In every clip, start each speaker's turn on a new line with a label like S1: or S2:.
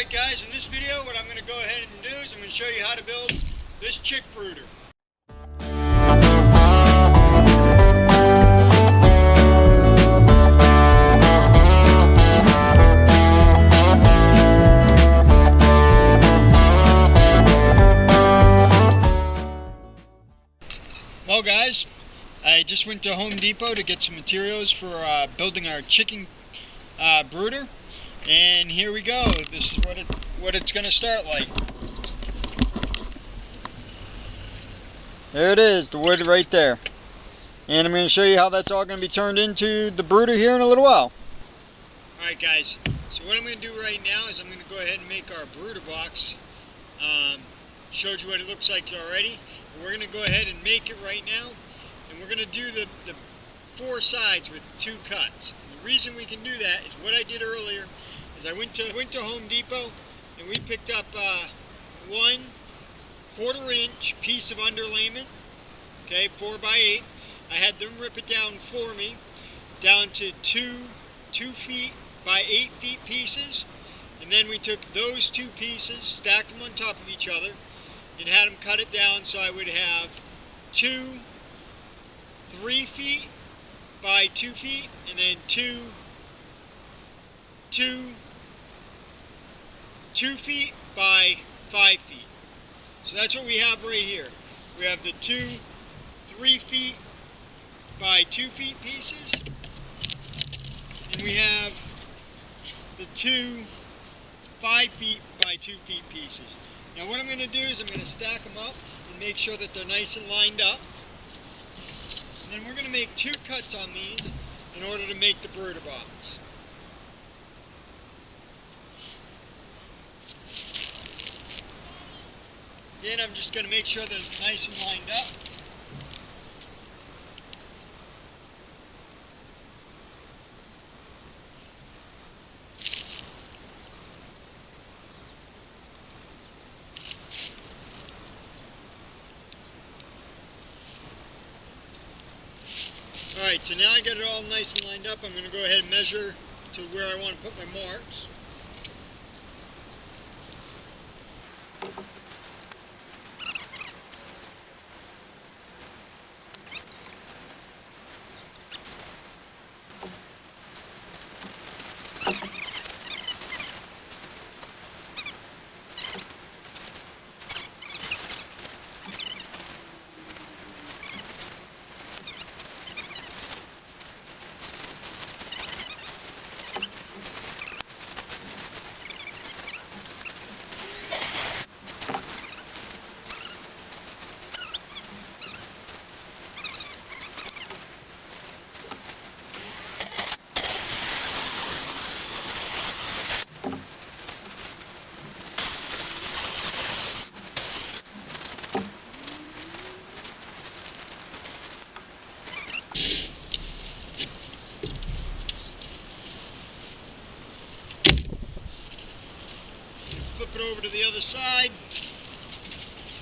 S1: Alright guys, in this video what I'm going to go ahead and do is I'm going to show you how to build this Chick Brooder. Well guys, I just went to Home Depot to get some materials for building our chicken brooder. And here we go. This is what it's going to start like. There it is, the wood right there. And I'm going to show you how that's all going to be turned into the brooder here in a little while. Alright guys, so what I'm going to do right now is I'm going to go ahead and make our brooder box. Showed you what it looks like already. And we're going to go ahead and make it right now. And we're going to do the four sides with two cuts. And the reason we can do that is what I did earlier. I went to Home Depot and we picked up 1 1/4-inch piece of underlayment, okay, 4x8. I had them rip it down for me, down to 2 feet by 8 feet pieces, and then we took those 2 pieces, stacked them on top of each other, and had them cut it down so I would have 2 3 feet by 2 feet, and then 2 feet by 5 feet. So that's what we have right here. We have the 2 3 feet by 2 feet pieces, and we have the 2 5 feet by 2 feet pieces. Now what I'm going to do is I'm going to stack them up and make sure that they're nice and lined up. And then we're going to make 2 cuts on these in order to make the brooder box. Then I'm just going to make sure they're nice and lined up. Alright, so now I got it all nice and lined up. I'm going to go ahead and measure to where I want to put my marks. Flip it over to the other side.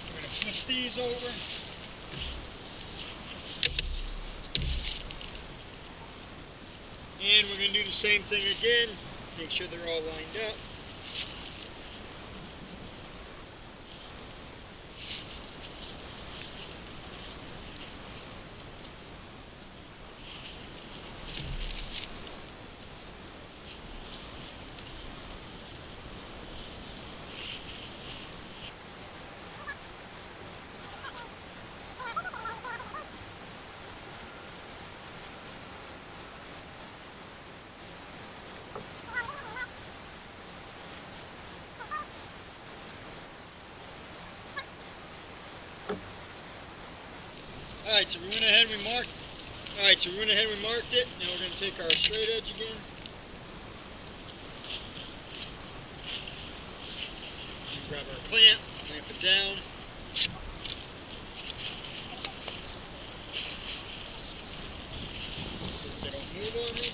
S1: We're going to flip these over. And we're going to do the same thing again. Make sure they're all lined up. Alright, so we went ahead and we marked. Alright, so we went ahead and we marked it. Now we're going to take our straight edge again. Grab our clamp it down. They don't move on me.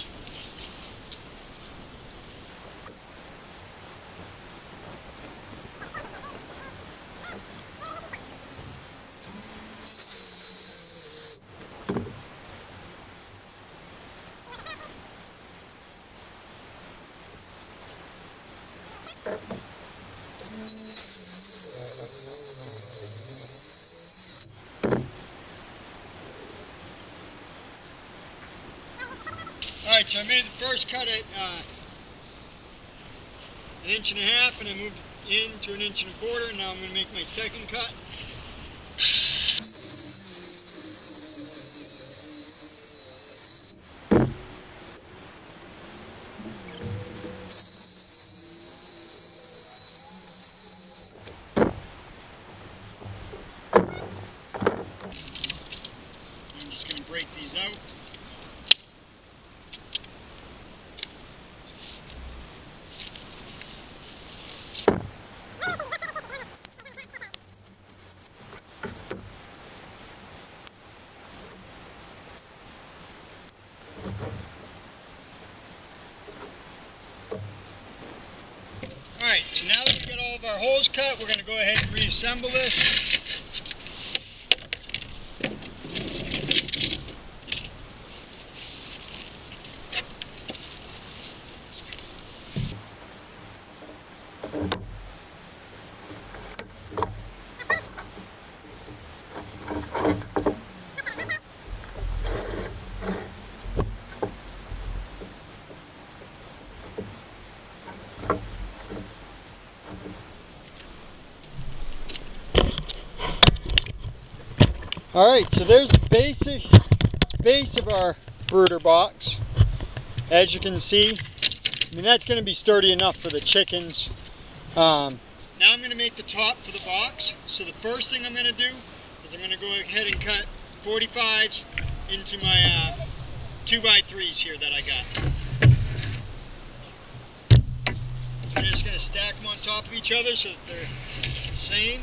S1: made the first cut at 1.5 inches, and I moved into 1.25 inches, and now I'm going to make my second cut. I'm just going to break these out. Alright, so now that we've got all of our holes cut, we're going to go ahead and reassemble this. Alright, so there's the base of our brooder box. As you can see, I mean, that's going to be sturdy enough for the chickens. Now I'm going to make the top for the box. So the first thing I'm going to do is I'm going to go ahead and cut 45s into my 2x3s here that I got. I'm just going to stack them on top of each other so that they're the same.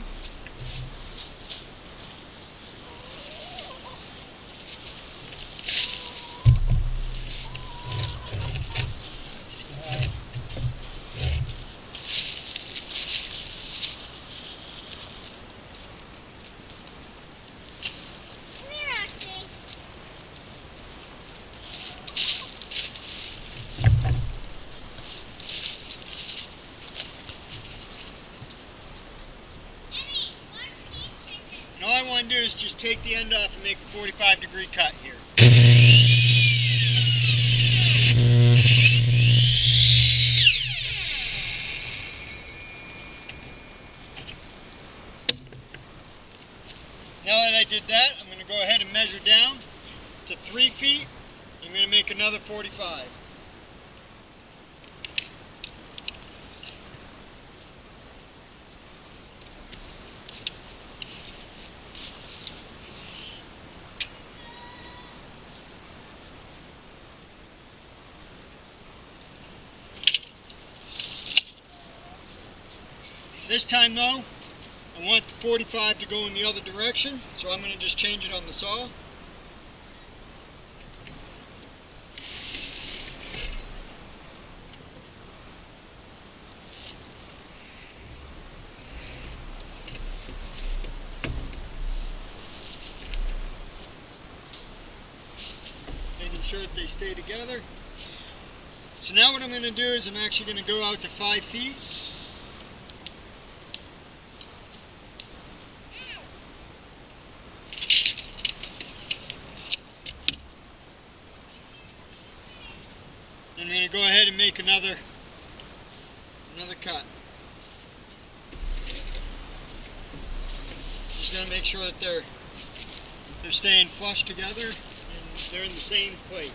S1: And all I want to do is just take the end off and make a 45-degree cut here. Now that I did that, I'm going to go ahead and measure down to 3 feet. I'm going to make another 45. This time though, I want the 45 to go in the other direction, so I'm going to just change it on the saw. Making sure that they stay together. So now what I'm going to do is I'm actually going to go out to 5 feet. I'm going to go ahead and make another cut. Just going to make sure that they're staying flush together and they're in the same place.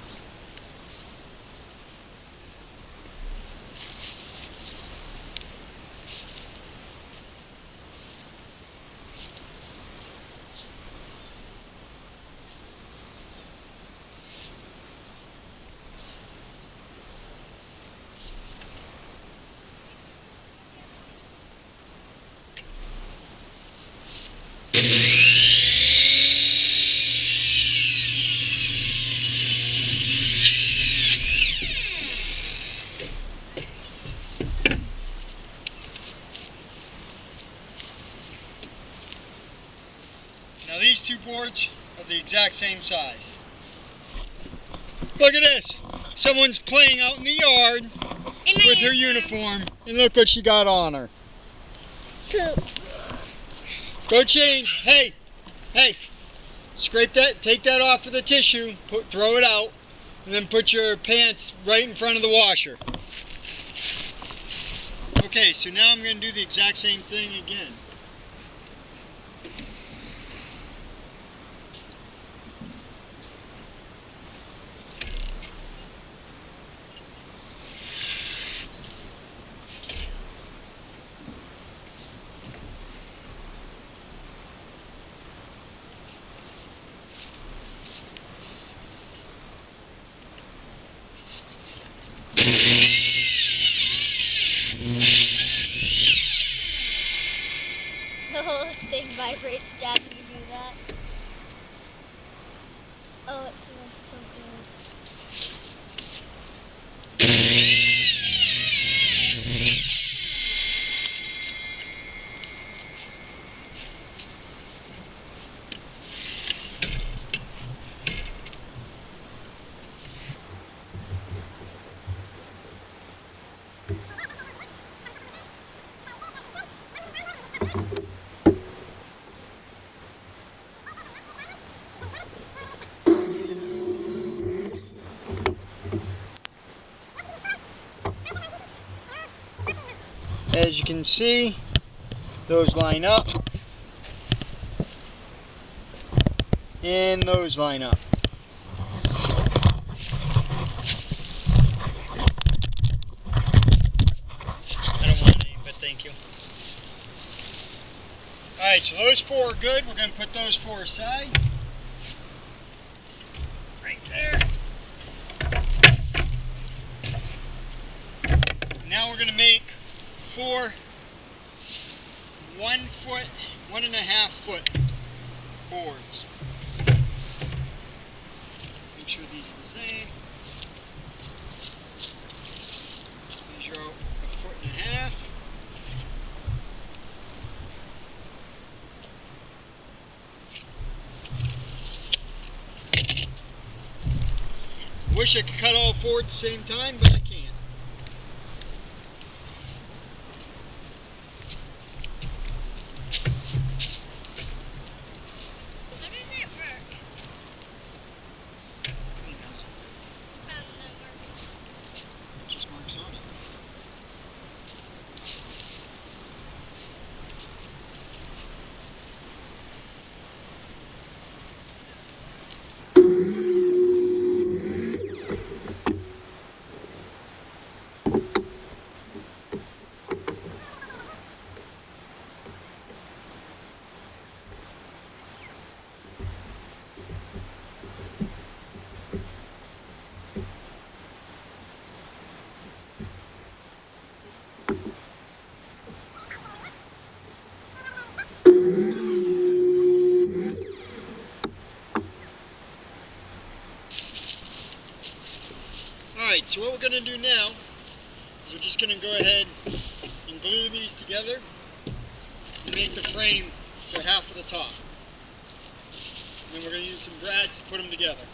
S1: Now these two boards are the exact same size. Look at this. Someone's playing out in the yard with her uniform, and look what she got on her.
S2: Poop.
S1: Go change. Hey, scrape that, take that off with a tissue, throw it out, And then put your pants right in front of the washer. Okay, so now I'm going to do the exact same thing again.
S2: The whole thing vibrates down when you do that. Oh, it smells so
S1: As you can see, those line up, and those line up. I don't want any, but thank you. Alright, so those four are good. We're going to put those four aside. Right there. Now we're going to make 4 1.5 foot boards. Make sure these are the same. Measure out 1.5 feet. Wish I could cut all four at the same time, but I can't.
S2: How does it work?
S1: It just marks on it. Alright, so what we're going to do now is we're just going to go ahead and glue these together and make the frame for half of the top. And then we're going to use some brads to put them together.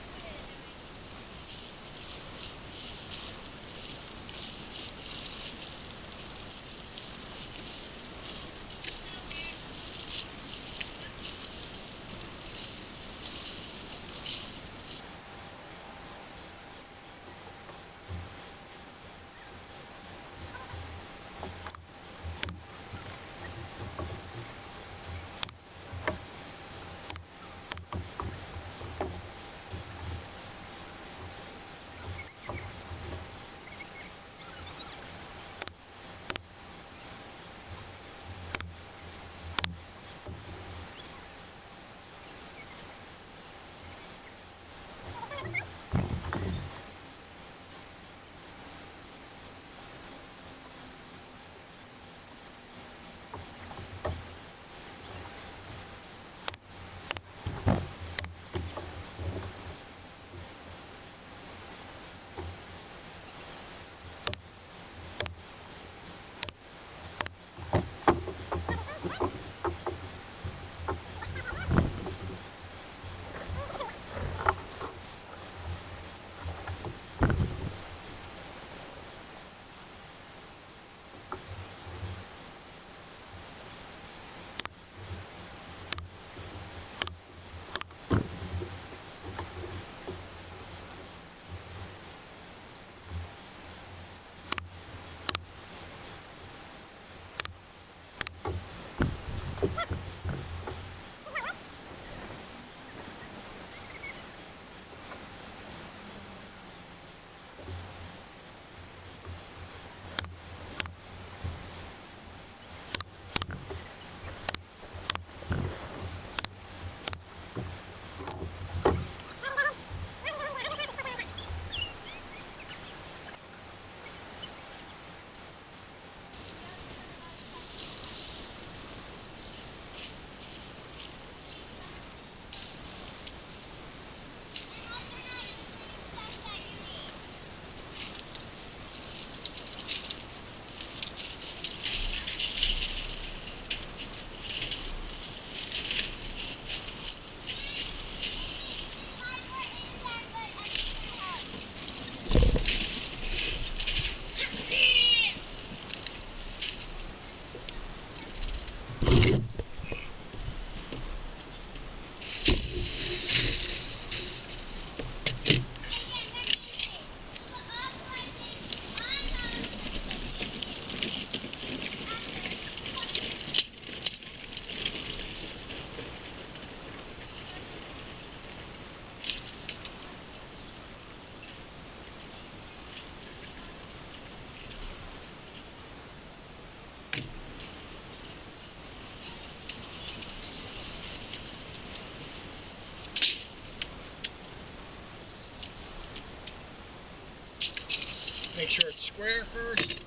S1: Make sure it's square first.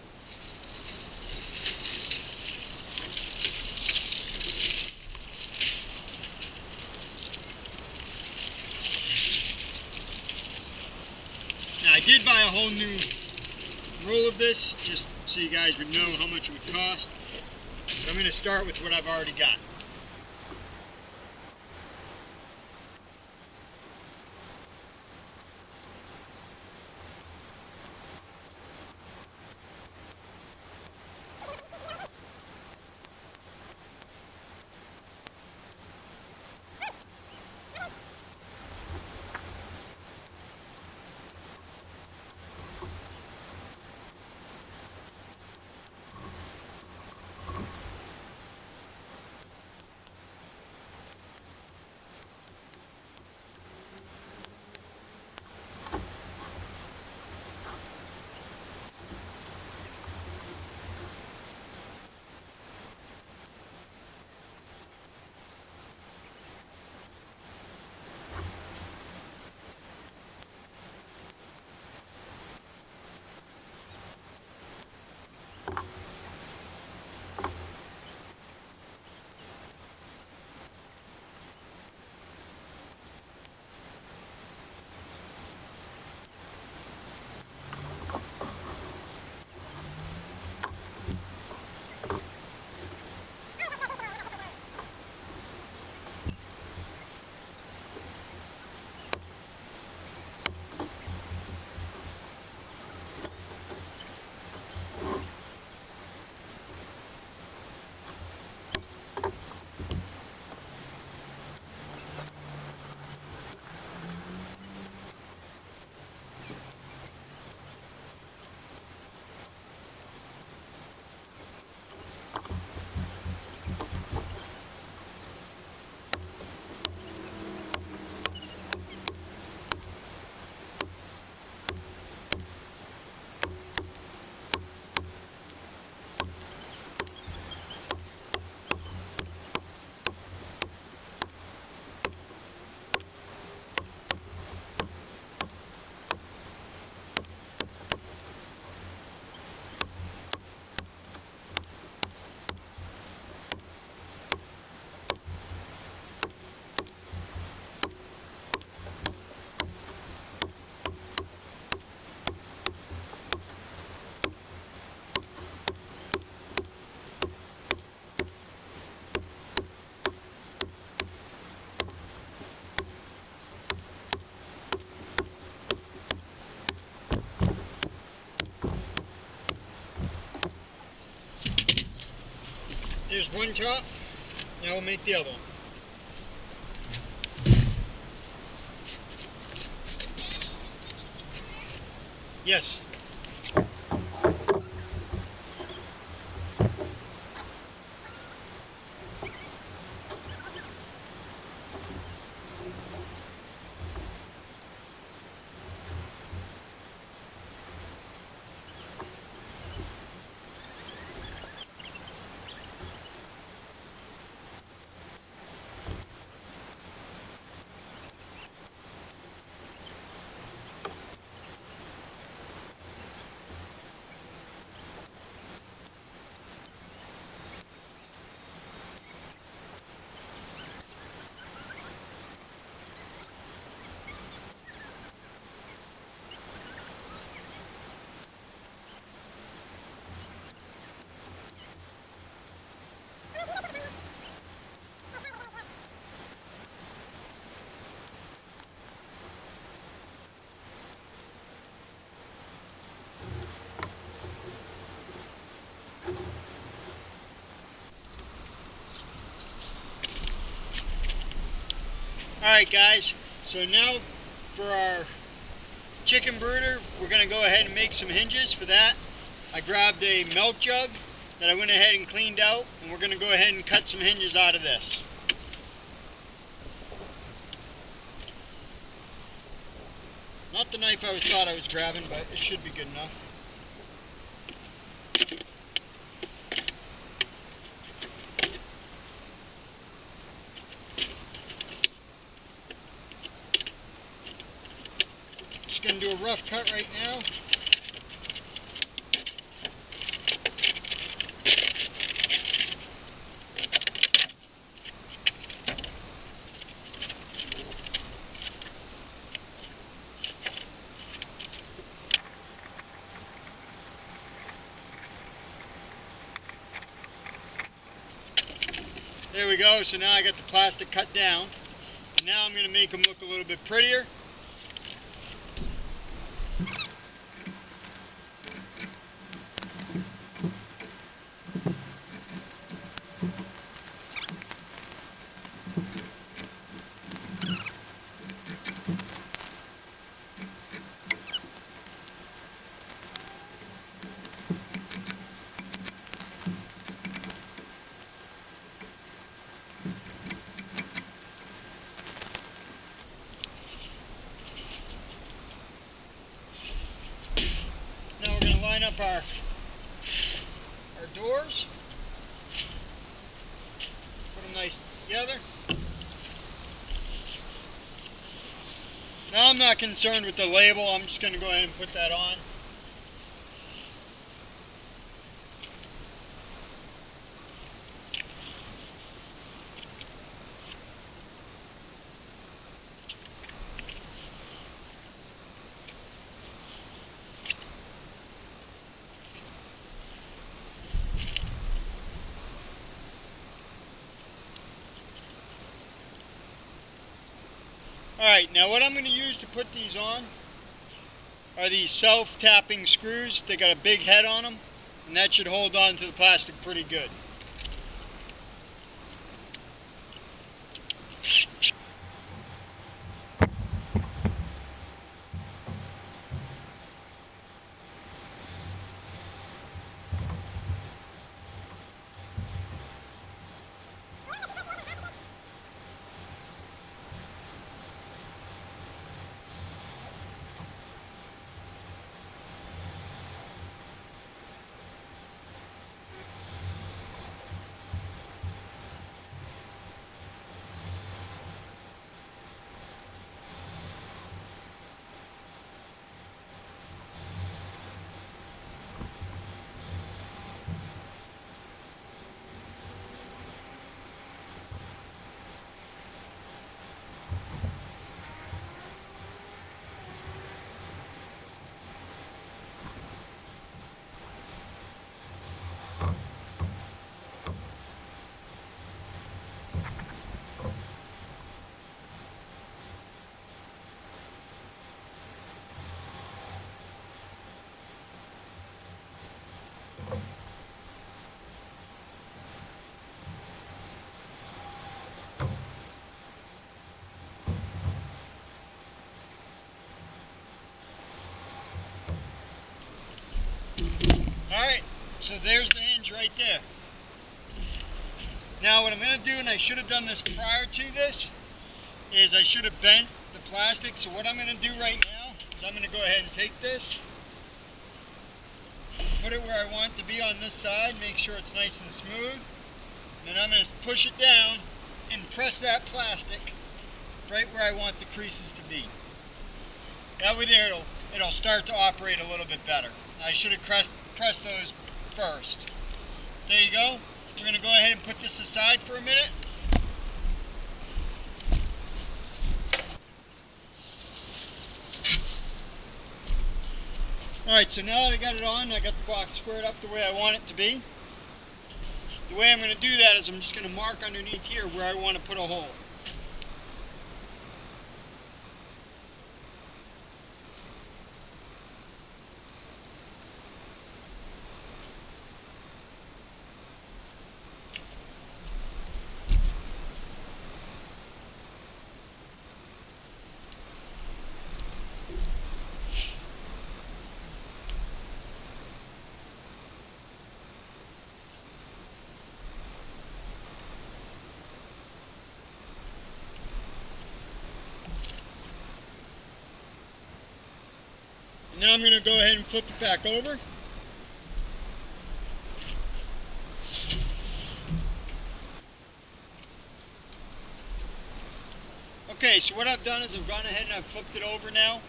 S1: Now I did buy a whole new roll of this, just so you guys would know how much it would cost. But I'm going to start with what I've already got. There's one chop, now we'll make the other one. Yes. Alright guys, so now for our chicken brooder, we're going to go ahead and make some hinges. For that, I grabbed a milk jug that I went ahead and cleaned out, and we're going to go ahead and cut some hinges out of this. Not the knife I thought I was grabbing, but it should be good enough. Just going to do a rough cut right now. There we go. So now I got the plastic cut down. And now I'm going to make them look a little bit prettier. Line up our doors, put them nice together. Now I'm not concerned with the label, I'm just going to go ahead and put that on. Alright, now what I'm going to use to put these on are these self-tapping screws. They got a big head on them, and that should hold on to the plastic pretty good. Alright, so there's the hinge right there. Now what I'm going to do, and I should have done this prior to this, is I should have bent the plastic. So what I'm going to do right now is I'm going to go ahead and take this, put it where I want it to be on this side, make sure it's nice and smooth. Then I'm going to push it down and press that plastic right where I want the creases to be. That way there it'll start to operate a little bit better. I should have pressed those first. There you go. We're going to go ahead and put this aside for a minute. Alright, so now that I got it on, I got the box squared up the way I want it to be. The way I'm going to do that is I'm just going to mark underneath here where I want to put a hole. Now I'm going to go ahead and flip it back over. Okay, so what I've done is I've gone ahead and I've flipped it over now,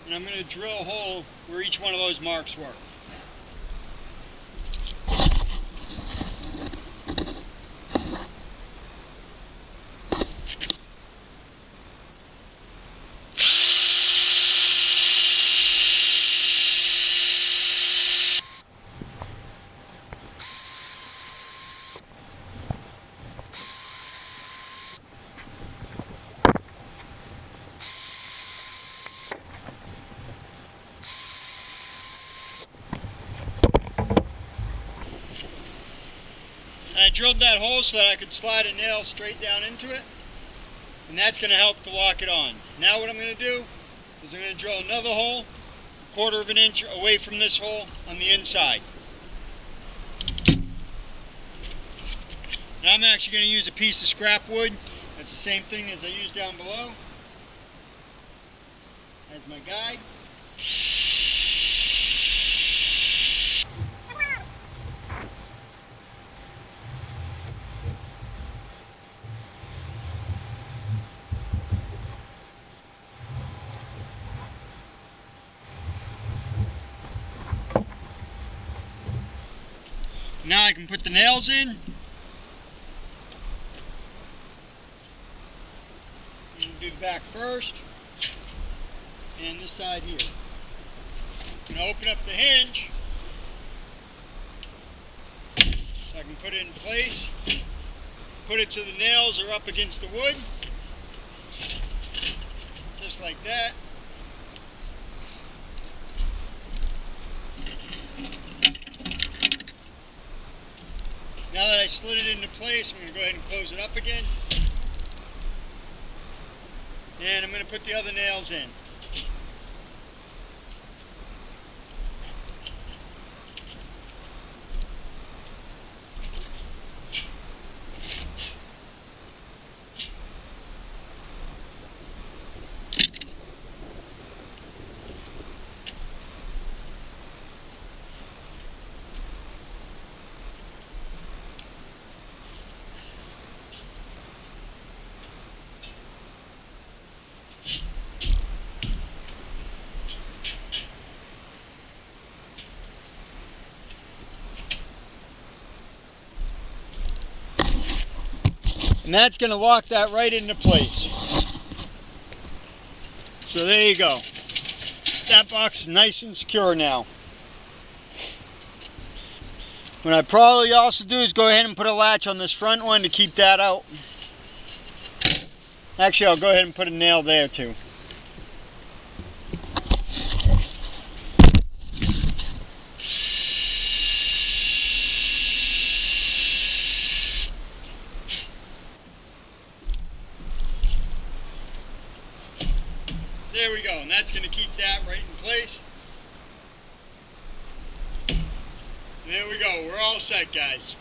S1: and I'm going to drill a hole where each one of those marks were. And I drilled that hole so that I could slide a nail straight down into it. And that's going to help to lock it on. Now what I'm going to do is I'm going to drill another hole 1/4 of an inch away from this hole on the inside. Now I'm actually going to use a piece of scrap wood. That's the same thing as I used down below as my guide. Now I can put the nails in. Do the back first, and this side here. I'm going to open up the hinge so I can put it in place. Put it so the nails are up against the wood, just like that. Now that I slid it into place, I'm going to go ahead and close it up again. And I'm going to put the other nails in. And that's going to lock that right into place. So there you go. That box is nice and secure now. What I probably also do is go ahead and put a latch on this front one to keep that out. Actually, I'll go ahead and put a nail there too. There we go, and that's going to keep that right in place. And there we go, we're all set, guys.